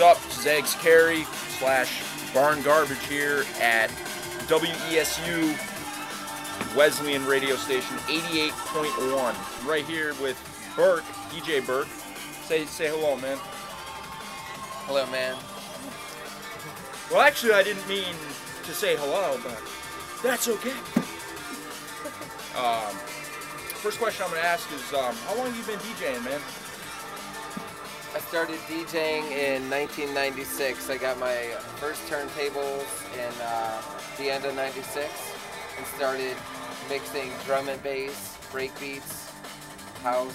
What's up? Zags Carey / Barn Garbage here at WESU Wesleyan radio station 88.1. Right here with Berk, DJ Berk. Say hello, man. Hello, man. Well, actually, I didn't mean to say hello, but that's okay. First question I'm going to ask is, how long have you been DJing, man? I started DJing in 1996. I got my first turntables in the end of '96 and started mixing drum and bass, break beats, house,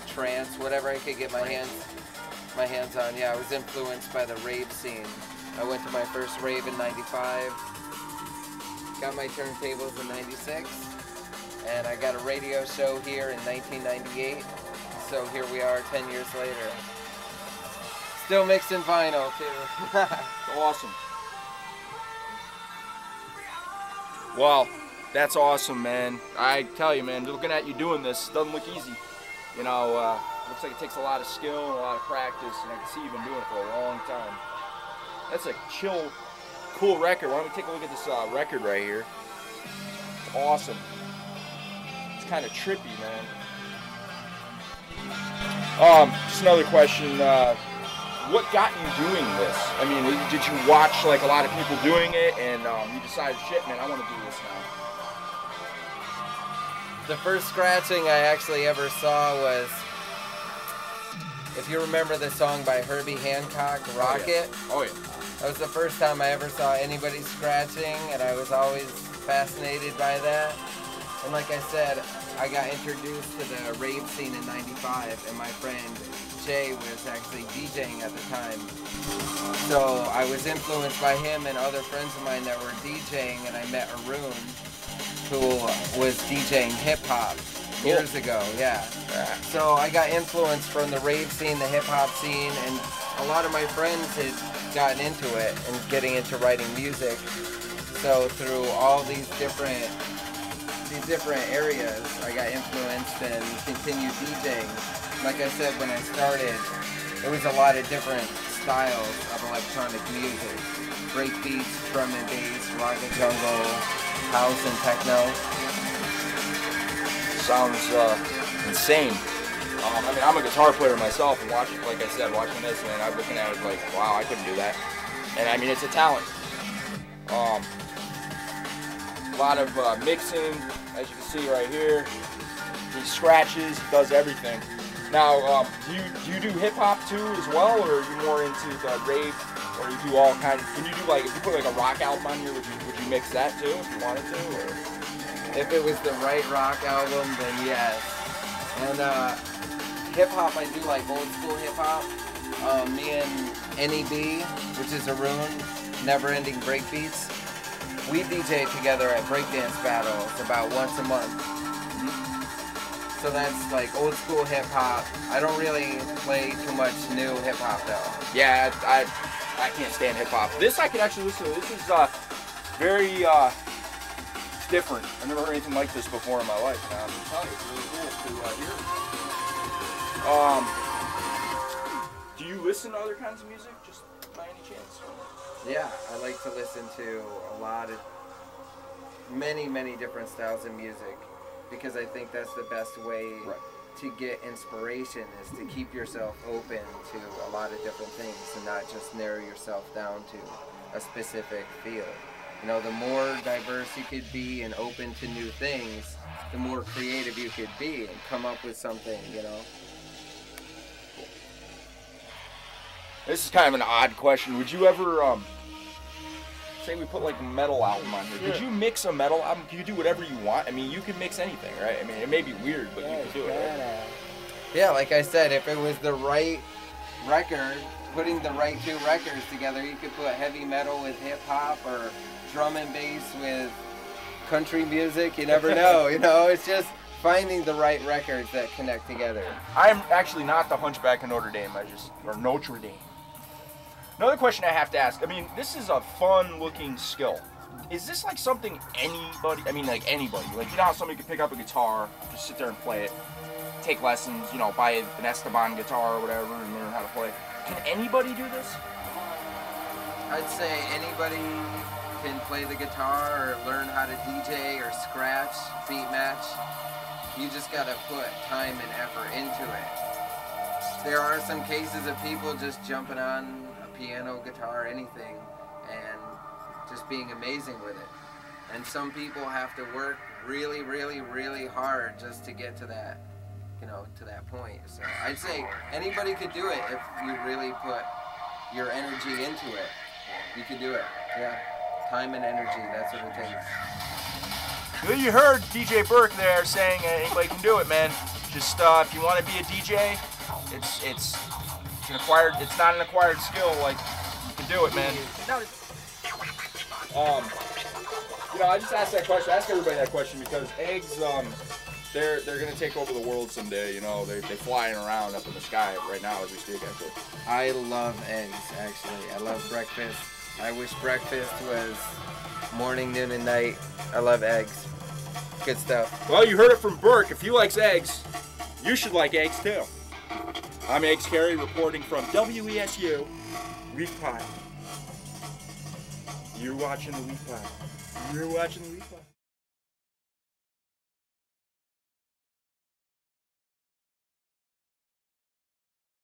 trance, whatever I could get my hands on. Yeah, I was influenced by the rave scene. I went to my first rave in '95, got my turntables in '96, and I got a radio show here in 1998. So here we are 10 years later. Still mixing vinyl too. Awesome. Well, that's awesome, man. I tell you, man, looking at you doing this doesn't look easy. You know, looks like it takes a lot of skill and a lot of practice, and I can see you've been doing it for a long time. That's a chill, cool record. Why don't we take a look at this record right here? It's awesome. It's kind of trippy, man. Just another question, what got you doing this? I mean, did you watch like a lot of people doing it and you decided, shit, man, I want to do this now? The first scratching I actually ever saw was, if you remember the song by Herbie Hancock, Rocket. Oh yeah. That was the first time I ever saw anybody scratching, and I was always fascinated by that. And like I said, I got introduced to the rave scene in '95, and my friend Jay was actually DJing at the time. So I was influenced by him and other friends of mine that were DJing, and I met Arun, who was DJing hip-hop years ago, yeah. So I got influenced from the rave scene, the hip-hop scene, and a lot of my friends had gotten into it and getting into writing music. So through all these different areas, I got influenced and continued DJing. Like I said, when I started, there was a lot of different styles of electronic music. Break beats, drum and bass, rock and jungle, house and techno. Sounds insane. I mean, I'm a guitar player myself, and watching this, man, I'm looking at it like, wow, I couldn't do that. And I mean, it's a talent. A lot of mixing, as you can see right here. He scratches, does everything. Now, do you do hip hop too as well, or are you more into the rave, or you do all kinds? Can you do like, if you put like a rock album on here, would you mix that too if you wanted to? Or? If it was the right rock album, then yes. And hip hop, I do like old school hip hop. Me and NEB, which is Arun, Never Ending Breakbeats. We DJ together at breakdance battles about once a month. So that's like old school hip hop. I don't really play too much new hip hop though. Yeah, I can't stand hip hop. This I can actually listen to. This is very different. I've never heard anything like this before in my life. I'm telling you, it's really cool to hear. Do you listen to other kinds of music, just by any chance? Yeah, I like to listen to a lot of many different styles of music, because I think that's the best way to get inspiration, is to keep yourself open to a lot of different things and not just narrow yourself down to a specific field. You know, the more diverse you could be and open to new things, the more creative you could be and come up with something, you know. This is kind of an odd question. Would you ever, say we put like a metal album on here, could you mix a metal album? Can you do whatever you want? I mean, you can mix anything, right? I mean, it may be weird, but you can do it, right? Yeah, like I said, if it was the right record, putting the right two records together, you could put heavy metal with hip hop or drum and bass with country music. You never know, you know? It's just finding the right records that connect together. I'm actually not the Hunchback of Notre Dame, or Notre Dame. Another question I have to ask, I mean, this is a fun-looking skill. Is this like something anybody, like you know how somebody could pick up a guitar, just sit there and play it, take lessons, you know, buy an Esteban guitar or whatever and learn how to play. Can anybody do this? I'd say anybody can play the guitar or learn how to DJ or scratch, beat match. You just gotta put time and effort into it. There are some cases of people just jumping on a piano, guitar, anything, and just being amazing with it. And some people have to work really, really, really hard just to get to that, you know, to that point. So I'd say anybody could do it if you really put your energy into it. You could do it, yeah. Time and energy, that's what it takes. Well, you heard DJ Berk there saying anybody can do it, man. Just if you want to be a DJ, it's an acquired. It's not an acquired skill. Like, you can do it, man. You know, I just asked that question. I ask everybody that question because eggs, they're gonna take over the world someday. You know, they're flying around up in the sky right now as we speak. Actually, I love eggs. Actually, I love breakfast. I wish breakfast was morning, noon, and night. I love eggs. Good stuff. Well, you heard it from Berk. If he likes eggs, you should like eggs too. I'm Eggs Carey reporting from WESU Wheat Pie. You're watching the Wheat Pie. You're watching the Wheat Pie.